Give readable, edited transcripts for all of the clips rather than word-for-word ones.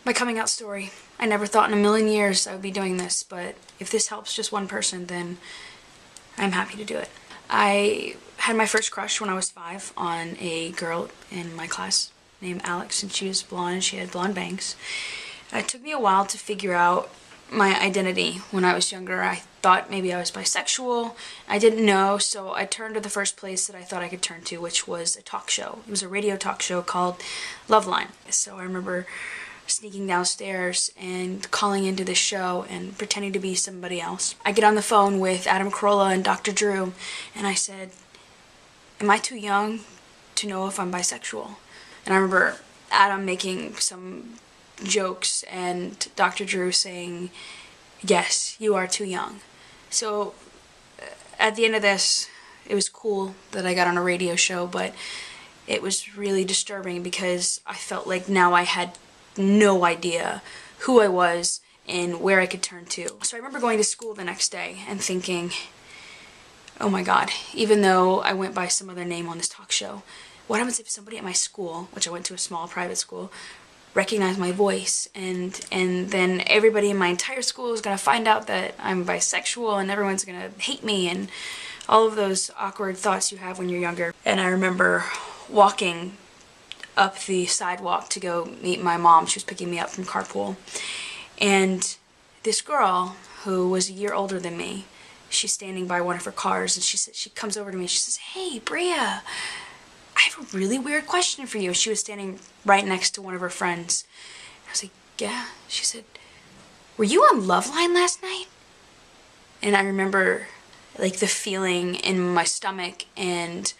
My coming out story. I never thought in a million years I would be doing this, but if this helps just one person, then I'm happy to do it. I had my first crush when I was 5 on a girl in my class named Alex, and she was blonde and she had blonde bangs. It took me a while to figure out my identity when I was younger. I thought maybe I was bisexual. I didn't know, so I turned to the first place that I thought I could turn to, which was a talk show. It was a radio talk show called Loveline. So I remember sneaking downstairs and calling into this show and pretending to be somebody else. I get on the phone with Adam Carolla and Dr. Drew, and I said, "Am I too young to know if I'm bisexual?" And I remember Adam making some jokes and Dr. Drew saying, "Yes, you are too young." So at the end of this, it was cool that I got on a radio show, but it was really disturbing because I felt like now I had no idea who I was and where I could turn to. So I remember going to school the next day and thinking, oh my God, even though I went by some other name on this talk show, what happens if somebody at my school, which I went to a small private school, recognized my voice, and then everybody in my entire school is going to find out that I'm bisexual and everyone's going to hate me, and all of those awkward thoughts you have when you're younger. And I remember walking up the sidewalk to go meet my mom. She was picking me up from carpool. And this girl, who was a year older than me, she's standing by one of her cars, and she comes over to me and she says, "Hey, Bria, I have a really weird question for you." She was standing right next to one of her friends. I was like, "Yeah." She said, "Were you on Loveline last night?" And I remember like the feeling in my stomach and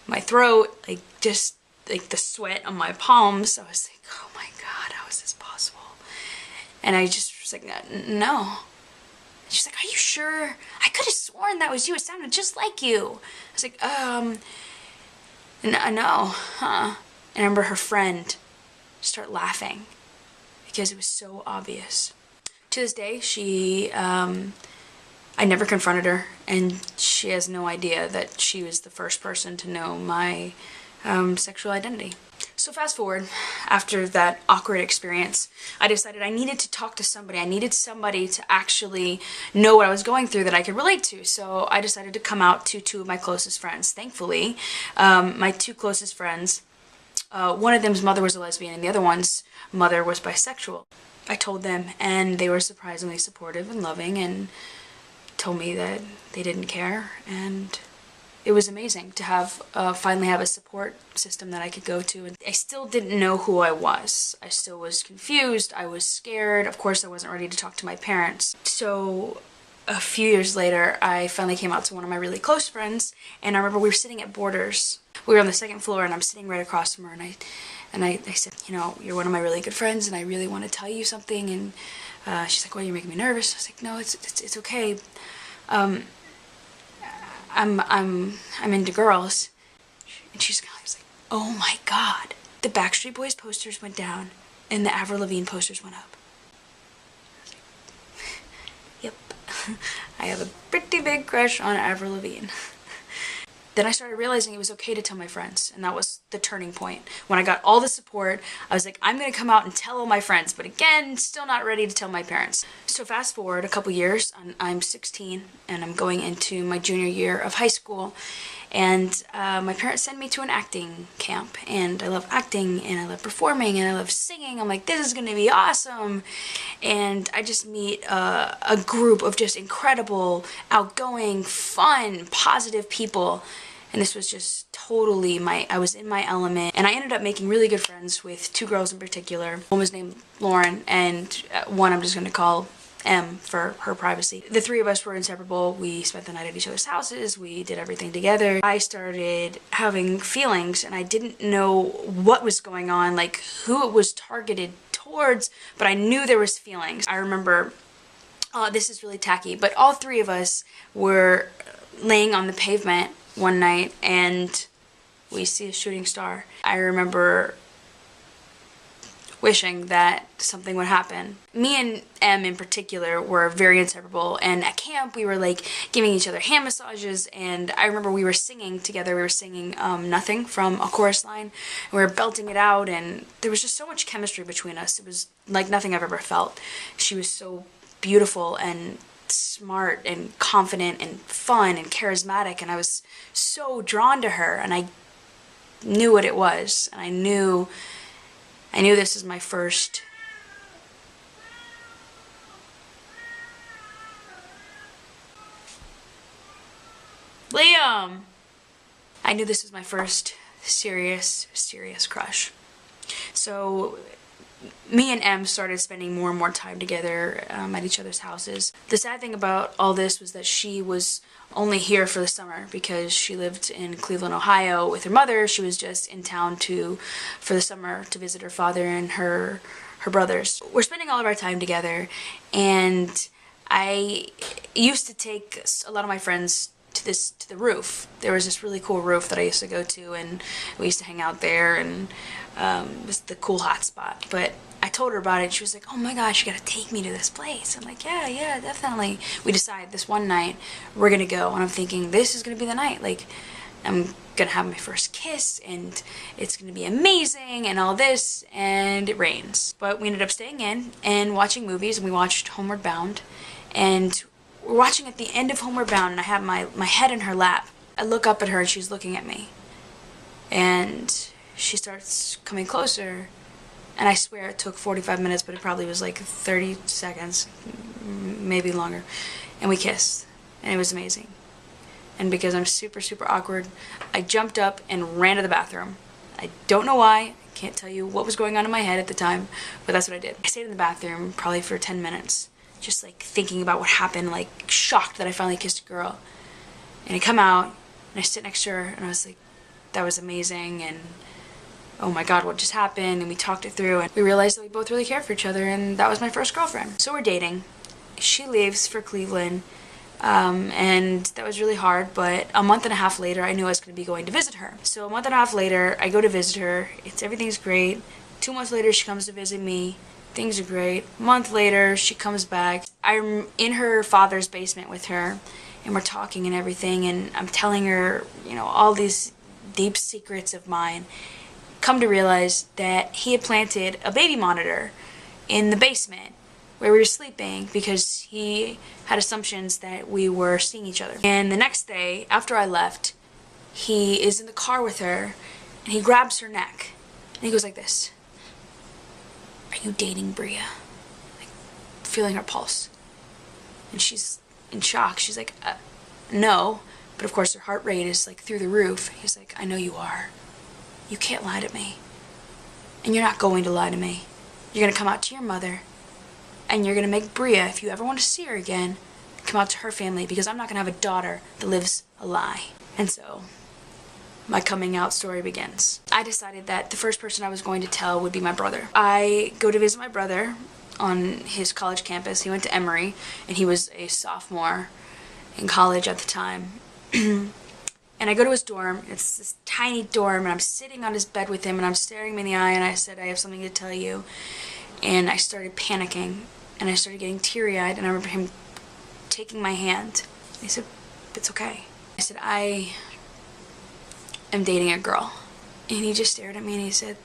my throat, like just like the sweat on my palms. I was like, oh my God, how is this possible? And I just was like, no. And she's like, "Are you sure? I could have sworn that was you. It sounded just like you." I was like, no, huh? And I remember her friend start laughing because it was so obvious. To this day, I never confronted her, and she has no idea that she was the first person to know my sexual identity. So fast forward, after that awkward experience, I decided I needed to talk to somebody. I needed somebody to actually know what I was going through that I could relate to. So I decided to come out to 2 of my closest friends. Thankfully, my 2 closest friends, one of them's mother was a lesbian and the other one's mother was bisexual. I told them, and they were surprisingly supportive and loving and told me that they didn't care, and it was amazing to have finally have a support system that I could go to. And I still didn't know who I was. I still was confused. I was scared. Of course, I wasn't ready to talk to my parents. So a few years later, I finally came out to one of my really close friends, and I remember we were sitting at Borders. We were on the 2nd floor, and I'm sitting right across from her, and I said, "You know, you're one of my really good friends, and I really want to tell you something." And she's like, "Well, you're making me nervous." I was like, "No, it's okay. I'm into girls." And she's like, "Oh my God, the Backstreet Boys posters went down and the Avril Lavigne posters went up." I was like, "Yep, I have a pretty big crush on Avril Lavigne." Then I started realizing it was okay to tell my friends, and that was the turning point. When I got all the support, I was like, I'm gonna come out and tell all my friends, but again, still not ready to tell my parents. So fast forward a couple years, I'm 16, and I'm going into my junior year of high school, and my parents send me to an acting camp, and I love acting, and I love performing, and I love singing. I'm like, this is gonna be awesome. And I just meet a group of just incredible, outgoing, fun, positive people. And this was just totally I was in my element. And I ended up making really good friends with 2 girls in particular. One was named Lauren, and one I'm just going to call M for her privacy. The 3 of us were inseparable. We spent the night at each other's houses. We did everything together. I started having feelings, and I didn't know what was going on, like who it was targeted towards, but I knew there was feelings. I remember, this is really tacky, but all 3 of us were laying on the pavement one night, and we see a shooting star. I remember wishing that something would happen. Me and Em in particular were very inseparable, and at camp we were like giving each other hand massages, and I remember we were singing together. We were singing Nothing from a chorus line, and we were belting it out, and there was just so much chemistry between us. It was like nothing I've ever felt. She was so beautiful and smart and confident and fun and charismatic, and I was so drawn to her, and I knew what it was, and I knew this is my first Liam. I knew this was my first serious crush. So me and Em started spending more and more time together at each other's houses. The sad thing about all this was that she was only here for the summer because she lived in Cleveland, Ohio with her mother. She was just in town for the summer to visit her father and her brothers. We're spending all of our time together, and I used to take a lot of my friends to the roof. There was this really cool roof that I used to go to, and we used to hang out there, and it was the cool hot spot. But I told her about it, and she was like, oh my gosh, you gotta take me to this place. I'm like, yeah, definitely. We decided this one night we're gonna go, and I'm thinking this is gonna be the night. Like, I'm gonna have my first kiss, and it's gonna be amazing, and all this, and it rains. But we ended up staying in and watching movies, and we watched Homeward Bound, and we're watching at the end of Homeward Bound, and I have my head in her lap. I look up at her, and she's looking at me, and she starts coming closer, and I swear it took 45 minutes, but it probably was like 30 seconds, maybe longer, and we kissed, and it was amazing. And because I'm super awkward, I jumped up and ran to the bathroom. I don't know why, I can't tell you what was going on in my head at the time, but that's what I did. I stayed in the bathroom probably for 10 minutes, just like thinking about what happened, like shocked that I finally kissed a girl. And I come out, and I sit next to her, and I was like, that was amazing, and oh my god, what just happened? And we talked it through, and we realized that we both really cared for each other, and that was my first girlfriend. So we're dating. She leaves for Cleveland, and that was really hard, but a month and a half later, I knew I was going to be going to visit her. So a month and a half later, I go to visit her. Everything's great. 2 months later, she comes to visit me. Things are great. A month later, she comes back. I'm in her father's basement with her, and we're talking and everything, and I'm telling her, you know, all these deep secrets of mine. Come to realize that he had planted a baby monitor in the basement where we were sleeping because he had assumptions that we were seeing each other. And the next day, after I left, he is in the car with her, and he grabs her neck, and he goes like this. Are you dating Bria? Like, feeling her pulse. And she's in shock. She's like, no. But of course her heart rate is like through the roof. He's like, I know you are. You can't lie to me. And you're not going to lie to me. You're going to come out to your mother, and you're going to make Bria, if you ever want to see her again, come out to her family, because I'm not going to have a daughter that lives a lie. And so my coming out story begins. I decided that the first person I was going to tell would be my brother. I go to visit my brother on his college campus. He went to Emory, and he was a sophomore in college at the time. And I go to his dorm. It's this tiny dorm, and I'm sitting on his bed with him, and I'm staring him in the eye, and I said, I have something to tell you. And I started panicking, and I started getting teary-eyed, and I remember him taking my hand. He said, it's okay. I said, I am dating a girl. And he just stared at me, and he said,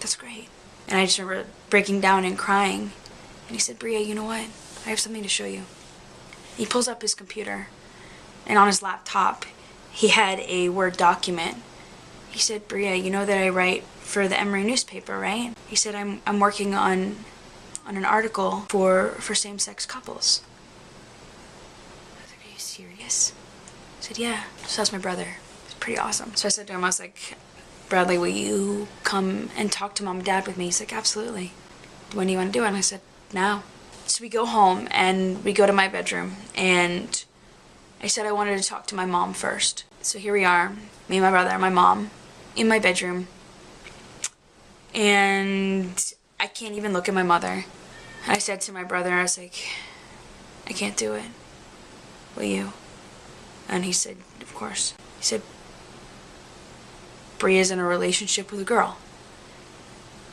that's great. And I just remember breaking down and crying. And he said, Bria, you know what? I have something to show you. He pulls up his computer, and on his laptop, he had a Word document. He said, Bria, you know that I write for the Emory newspaper, right? He said, I'm working on an article for same-sex couples. I was like, are you serious? I said, yeah. So that's my brother. It's pretty awesome. So I said to him, I was like, Bradley, will you come and talk to Mom and Dad with me? He's like, absolutely. When do you want to do it? And I said, now. So we go home, and we go to my bedroom, and I said I wanted to talk to my mom first. So here we are, me and my brother and my mom, in my bedroom. And I can't even look at my mother. I said to my brother, I was like, I can't do it. Will you? And he said, of course. He said, Bria's in a relationship with a girl.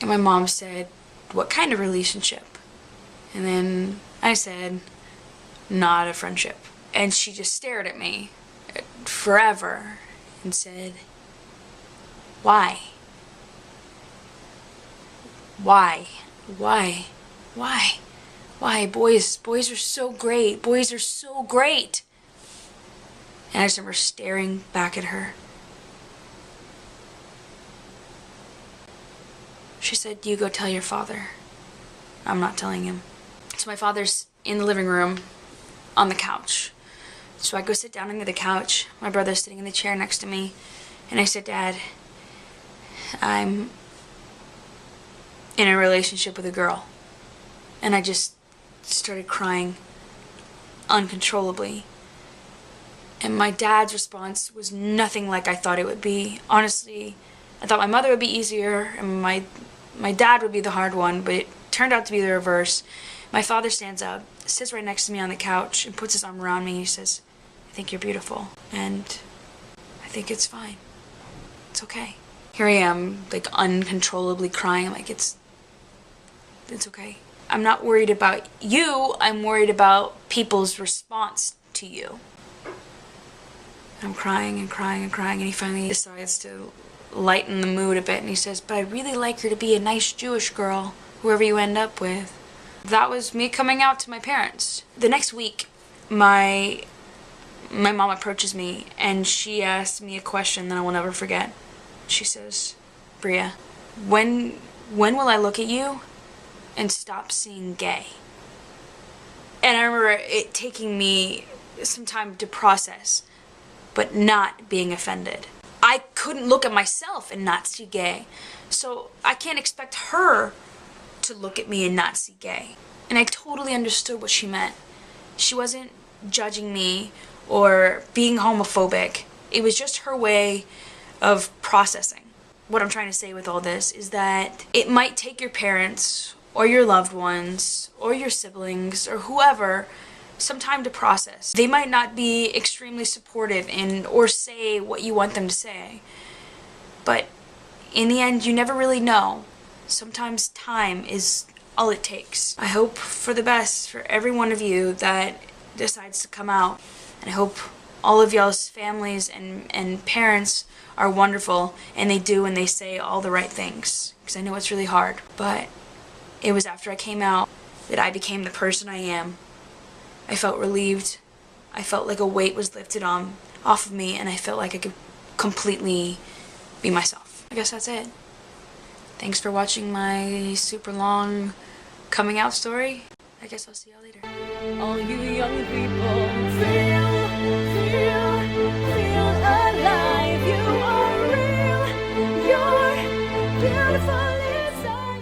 And my mom said, "What kind of relationship?" And then I said, "Not a friendship." And she just stared at me forever and said, "Why? Why? Why? Why? Why? Boys are so great. Boys are so great." And I just remember staring back at her. She said, "You go tell your father." I'm not telling him. So my father's in the living room on the couch. So I go sit down under the couch. My brother's sitting in the chair next to me. And I said, "Dad, I'm in a relationship with a girl." And I just started crying uncontrollably. And my dad's response was nothing like I thought it would be. Honestly, I thought my mother would be easier and my dad would be the hard one, but it turned out to be the reverse. My father stands up, sits right next to me on the couch, and puts his arm around me, and he says, "I think you're beautiful, and I think it's fine. It's okay." Here I am, like, uncontrollably crying. I'm like, it's okay. I'm not worried about you, I'm worried about people's response to you. I'm crying and crying and crying, and he finally decides to lighten the mood a bit, and he says, "But I'd really like her to be a nice Jewish girl, whoever you end up with." That was me coming out to my parents. The next week, my mom approaches me, and she asked me a question that I will never forget. She says, "Bria, when will I look at you and stop seeing gay?" And I remember it taking me some time to process, but not being offended. I couldn't look at myself and not see gay, so I can't expect her to look at me and not see gay. And I totally understood what she meant. She wasn't judging me or being homophobic. It was just her way of processing. What I'm trying to say with all this is that it might take your parents or your loved ones or your siblings or whoever some time to process. They might not be extremely supportive or say what you want them to say, but in the end, you never really know. Sometimes time is all it takes. I hope for the best for every one of you that decides to come out, and I hope all of y'all's families and parents are wonderful, and they do and they say all the right things, because I know it's really hard. But it was after I came out that I became the person I am. I felt relieved. I felt like a weight was lifted off of me, and I felt like I could completely be myself. I guess that's it. Thanks for watching my super long coming out story. I guess I'll see y'all later. All you young people, feel